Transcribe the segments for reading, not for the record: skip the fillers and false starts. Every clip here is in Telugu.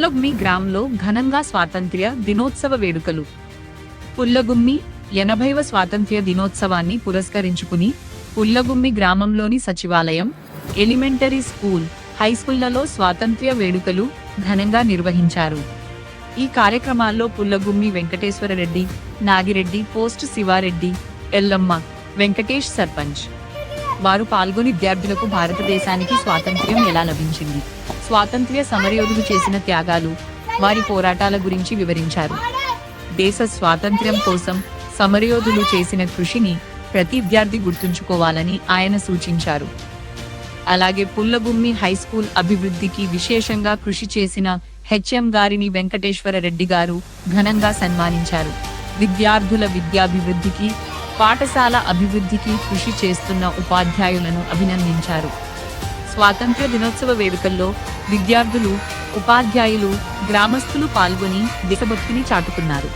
పుల్లగుమ్మి గ్రామంలో ఘనంగా స్వాతంత్ర్య దినోత్సవ వేడుకలు. పుల్లగుమ్మి 80వ స్వాతంత్ర్య దినోత్సవాన్ని పురస్కరించుకుని పుల్లగుమ్మి గ్రామంలోని సచివాలయం, ఎలిమెంటరీ స్కూల్, హైస్కూళ్లలో స్వాతంత్ర్య వేడుకలు ఘనంగా నిర్వహించారు. ఈ కార్యక్రమాల్లో పుల్లగుమ్మి వెంకటేశ్వరరెడ్డి, నాగిరెడ్డి, పోస్ట్ శివారెడ్డి, ఎల్లమ్మ, వెంకటేష్ సర్పంచ్ వారు పాల్గొని విద్యార్థులకు భారతదేశానికి స్వాతంత్ర్యం ఎలా లభించింది, స్వాతంత్ర్య సమరయోధులు చేసిన త్యాగాలు, వారి పోరాటాల గురించి వివరించారు. దేశ స్వాతంత్ర్యం కోసం సమరయోధులు చేసిన కృషిని ప్రతి విద్యార్థి గుర్తుంచుకోవాలని ఆయన సూచించారు. అలాగే పుల్లగుమ్మి హైస్కూల్ అభివృద్ధికి విశేషంగా కృషి చేసిన హెచ్ఎం గారిని వెంకటేశ్వరరెడ్డి గారు ఘనంగా సన్మానించారు. విద్యార్థుల విద్యాభివృద్ధికి, పాఠశాల అభివృద్ధికి కృషి చేస్తున్న ఉపాధ్యాయులను అభినందించారు. స్వాతంత్ర్య దినోత్సవ వేడుకల్లో విద్యార్థులు, ఉపాధ్యాయులు, గ్రామస్తులు పాల్గొని దేశభక్తిని చాటుకున్నారు.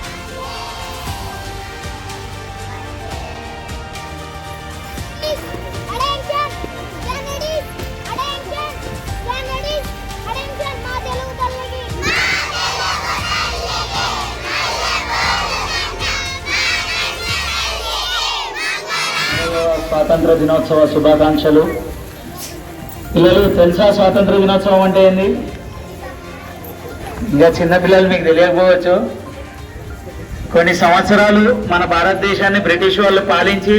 స్వాతంత్ర దినోత్సవ శుభాకాంక్షలు. పిల్లలు, తెలుసా స్వాతంత్ర దినోత్సవం అంటే ఏంది? ఇంకా చిన్నపిల్లలు మీకు తెలియకపోవచ్చు. కొన్ని సంవత్సరాలు మన భారతదేశాన్ని బ్రిటిష్ వాళ్ళు పాలించి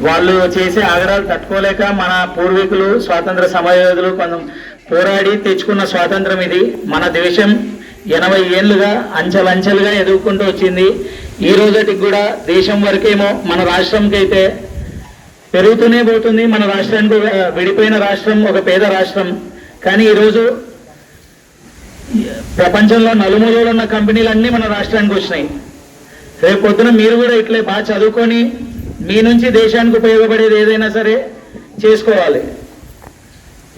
వాళ్ళు చేసే ఆగ్రహాలు తట్టుకోలేక మన పూర్వీకులు స్వాతంత్ర సమరయోధులు కొంచెం పోరాడి తెచ్చుకున్న స్వాతంత్రం ఇది. మన దేశం 80 ఏళ్ళుగా అంచెలంచెలుగా ఎదుగుకుంటూ వచ్చింది. ఈ రోజుకి కూడా దేశం వరకేమో మన రాష్ట్రంకి అయితే పెరుగుతూనే పోతుంది. మన రాష్ట్రానికి విడిపోయిన రాష్ట్రం ఒక పేద రాష్ట్రం. కానీ ఈరోజు ప్రపంచంలో నలుమూలలో ఉన్న కంపెనీలన్నీ మన రాష్ట్రానికి వచ్చినాయి. రేపు పొద్దున మీరు కూడా ఇట్లే బాగా చదువుకొని మీ నుంచి దేశానికి ఉపయోగపడేది ఏదైనా సరే చేసుకోవాలి.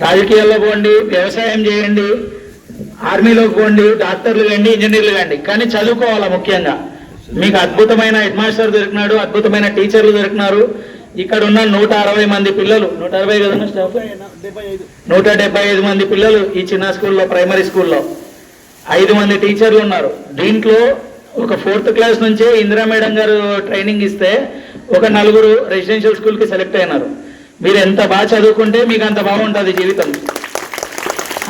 రాజకీయాల్లో పోండి, వ్యవసాయం చేయండి, ఆర్మీలోకి పోండి, డాక్టర్లు కండి, ఇంజనీర్లు కండి, కానీ చదువుకోవాలా. ముఖ్యంగా మీకు అద్భుతమైన హెడ్ మాస్టర్ దొరికినాడు, అద్భుతమైన టీచర్లు దొరికినారు. ఇక్కడ ఉన్న 160 మంది పిల్లలు, 160 కదా స్టాఫ్, 175 మంది పిల్లలు ఈ చిన్న స్కూల్లో, ప్రైమరీ స్కూల్లో 5 మంది టీచర్లు ఉన్నారు. దీంట్లో ఒక 4th క్లాస్ నుంచే ఇందిరా మేడం గారు ట్రైనింగ్ ఇస్తే ఒక 4 రెసిడెన్షియల్ స్కూల్కి సెలెక్ట్ అయినారు. మీరు ఎంత బాగా చదువుకుంటే మీకు అంత బాగుంటుంది జీవితం.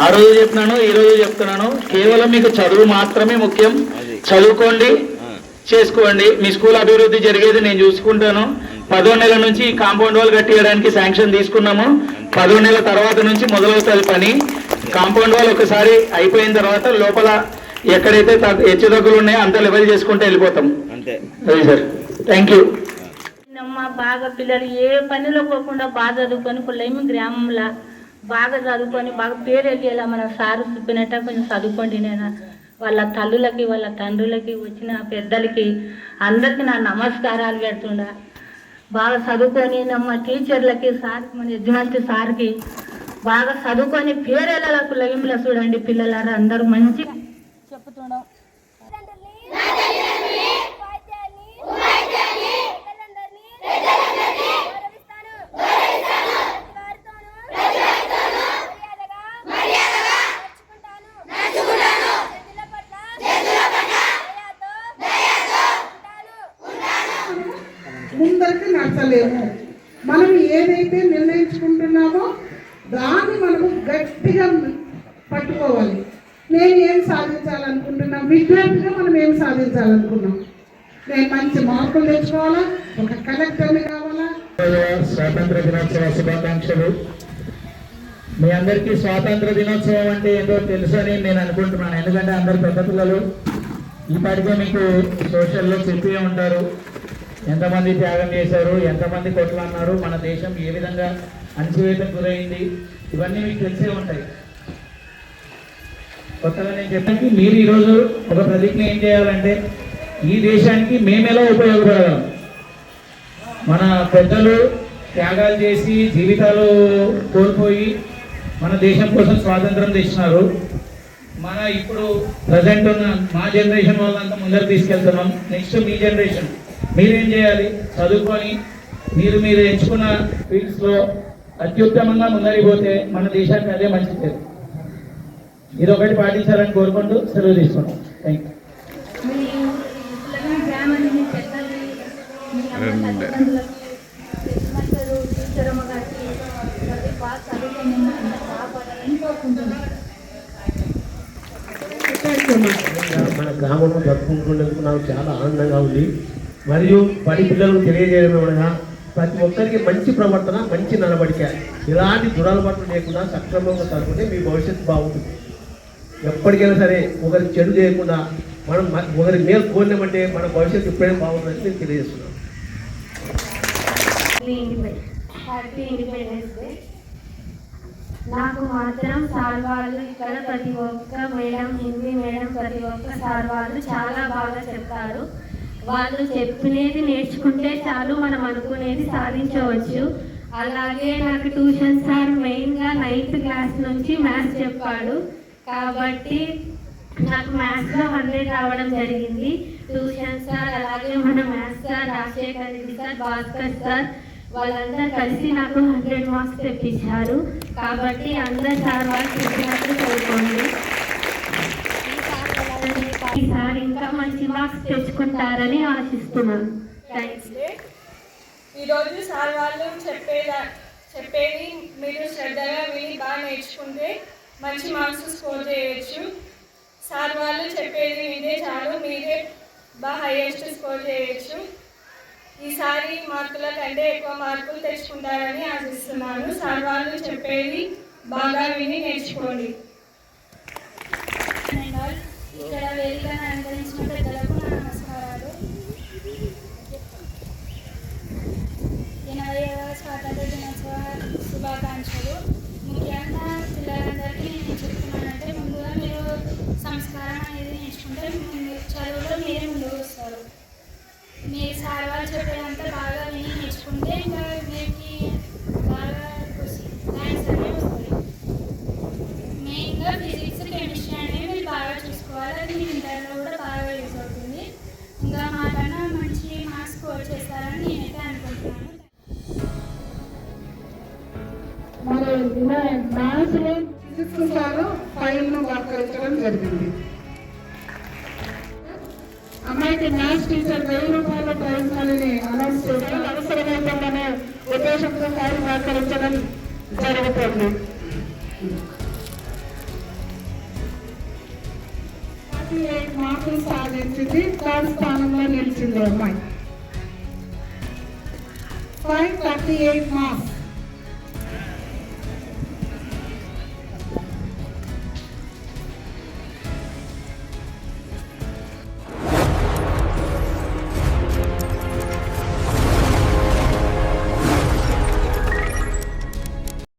ఆ రోజు చెప్తున్నాను, ఈ రోజు చెప్తున్నాను, కేవలం మీకు చదువు మాత్రమే ముఖ్యం. చదువుకోండి, చేసుకోండి. మీ స్కూల్ అభివృద్ధి జరిగేది నేను చూసుకుంటాను. 10వ నెల నుంచి కాంపౌండ్ వాల్ కట్టియడానికి శాంక్షన్ తీసుకున్నాము. 10వ నెల తర్వాత నుంచి మొదలవుతుంది పని. కాంపౌండ్ వాల్ ఒకసారి అయిపోయిన తర్వాత లోపల ఎక్కడైతే హెచ్చుతగ్గులు ఉన్నాయో అంత లెవెల్ చేసుకుంటూ వెళ్ళిపోతాం. అది సార్, థ్యాంక్ యూ. బాగా పిల్లలు ఏ పనిలో పోకుండా బాగా చదువుకొని పుల్లయ్య గ్రామంలో బాగా చదువుకొని బాగా పేరు వెళ్ళేలా మన సారు చెప్పినట్ట కొంచెం చదువుకోండి. నేను వాళ్ళ తల్లులకి, వాళ్ళ తండ్రులకి, వచ్చిన పెద్దలకి అందరికీ నా నమస్కారాలు పెడుతుండా. బాగా చదువుకొని మా టీచర్లకి, సార్కి, మన యజమాని సార్కి బాగా చదువుకొని పేరెళ్ళకు లయంలో చూడండి పిల్లలారా, అందరూ మంచి చెప్తున్నాం. ముందరికి నచ్చలేము. మనం ఏదైతే నిర్ణయించుకుంటున్నామో దాన్ని మనము గట్టిగా పట్టుకోవాలి. నేను ఏం సాధించాలనుకుంటున్నా, విద్యార్థిగా మనం ఏం సాధించాలనుకున్నాం. నేను మంచి మార్కులు తెచ్చుకోవాలా, ఒక కలెక్టర్ని కావాలా. స్వాతంత్ర దినోత్సవ శుభాకాంక్షలు. మీ అందరికీ స్వాతంత్ర దినోత్సవం అంటే ఏంటో తెలుసు అని నేను అనుకుంటున్నాను. ఎందుకంటే అందరు పెద్ద పిల్లలు ఈపాటికే మీకు సోషల్లో చెప్పి ఉంటారు ఎంతమంది త్యాగం చేశారు, ఎంతమంది కొట్లాడినారు, మన దేశం ఏ విధంగా అణచివేతకు గురైంది, ఇవన్నీ మీకు తెలిసే ఉంటాయి. కొత్తగా నేను చెప్పాను, మీరు ఈరోజు ఒక ప్రతిజ్ఞ ఏం చేయాలంటే ఈ దేశానికి మేమెలా ఉపయోగపడగలం. మన పెద్దలు త్యాగాలు చేసి జీవితాలు కోల్పోయి మన దేశం కోసం స్వాతంత్రం తెచ్చినారు. మన ఇప్పుడు ప్రజెంట్ ఉన్న మా జనరేషన్ వాళ్ళంతా ముందర తీసుకెళ్తున్నాం. నెక్స్ట్ మీ జనరేషన్ మీరేం చేయాలి, చదువుకొని మీరు ఎంచుకున్న ఫీల్డ్స్లో అత్యుత్తమంగా ముందరిపోతే మన దేశానికి అదే మంచి పేరు. ఇది ఒకటి పాటించాలని కోరుకుంటూ సెలవు తీసుకుంటాం. Thank you. మీ గ్రామాన్ని పెద్దలు మీ అమ్మ తల్లిదండ్రులకి పెద్దమంటారు టీచరమ్మ గారికి ప్రతి బాగా చదువుకొని కాపాడాలని కోరుకుంటున్నాను. మన గ్రామంలో జరుపుకుంటున్నందుకు నాకు చాలా ఆనందంగా ఉంది. మరియు బడి పిల్లలకు తెలియజేయడం అనగా ప్రతి ఒక్కరికి మంచి ప్రవర్తన, మంచి నడవడిక, ఇలాంటి దురలవాట్లు లేకుండా సక్రమంగా చదువుకుంటే మీ భవిష్యత్తు బాగుంటుంది. ఎప్పటికైనా సరే ఒకరికి చెడు చేయకుండా మనం ఒకరి మేలు కోరినామంటే మన భవిష్యత్తు ఎప్పుడైనా బాగుంటుందని నేను తెలియజేస్తున్నాను. Happy independence day. నాకు మాత్రం సార్ వాళ్ళు ఇక్కడ ప్రతి ఒక్క మేడం, హిందీ మేడం, ప్రతి ఒక్క సార్ వాళ్ళు చాలా బాగా చెప్తారు. వాళ్ళు చెప్పినది నేర్చుకుంటే చాలు, మనం అనుకునేది సాధించవచ్చు. అలాగే నాకు ట్యూషన్ సార్ మెయిన్గా 9th క్లాస్ నుంచి మ్యాథ్స్ చెప్పాడు. కాబట్టి నాకు మ్యాథ్స్లో 100 రావడం జరిగింది. ట్యూషన్ సార్, అలాగే మన maths sir Rajasekhar Reddy sir, Bhaskar sir వాళ్ళందరూ కలిసి నాకు 100 మార్క్స్ తెప్పించారు. కాబట్టి అందరు సార్ వాళ్ళు చెప్పినట్టు చదువుకోండి. ఈసారి ఇంకా మంచి మార్క్స్ తెచ్చుకుంటారని ఆశిస్తున్నాను. థ్యాంక్స్. ఈరోజు సార్ వాళ్ళు చెప్పేది మీరు శ్రద్ధగా విని బాగా నేర్చుకుంటే మంచి మార్క్స్ స్కోర్ చేయొచ్చు. సార్ వాళ్ళు చెప్పేది వినే చాలు, మీరే బాగా హైయెస్ట్ స్కోర్ చేయొచ్చు. ఈసారి మార్కుల కంటే ఎక్కువ మార్కులు తెచ్చుకుంటారని ఆశిస్తున్నాను. సార్ వాళ్ళు చెప్పేది బాగా విని నేర్చుకోండి. ఇక్కడ వేదికను అలంకరించిన పెద్దలకు నా నమస్కారాలు. 80వ స్వాతంత్ర దినోత్సవ శుభాకాంక్షలు. ముఖ్యంగా పిల్లలందరికీ నేను చెప్తున్నానంటే, ముందుగా మీరు సంస్కారం అనేది నేర్చుకుంటే చదువులో మీరే ముందుకు వస్తారు. మీరు సార్ వాళ్ళు చెప్పేదంతా బాగా విని నేర్చుకుంటే ఇంకా మీకు బాగా ర్యాంక్స్ అనేవి వస్తాయి. మెయిన్గా ఫిజిక్స్, కెమిస్ట్రీ అనేవి మీరు బాగా చూసుకోవాలి. అది మీ ఇంటర్లో కూడా బాగా యూజ్ అవుతుంది. ఇంకా మాకన్నా మంచి మార్క్స్ స్కోర్ చేస్తారని నేనైతే అనుకుంటున్నాను. మరి మ్యాథ్స్లో ఫిజిక్స్ సార్ ఫైల్ను బహుకరించడం జరిగింది. అమ్మాయికి మ్యాథ్స్ టీచర్ 1000 రూపాయల ప్రైజ్ మనీని అనౌన్స్ చేసి అవసరమైందనే ఉద్దేశంతో ఫైల్ బహుకరించడం జరుగుతుంది. 38 మార్కులు సాధించింది. 3rd స్థానంలో నిలిచింది అమ్మాయి. 538 మార్క్స్.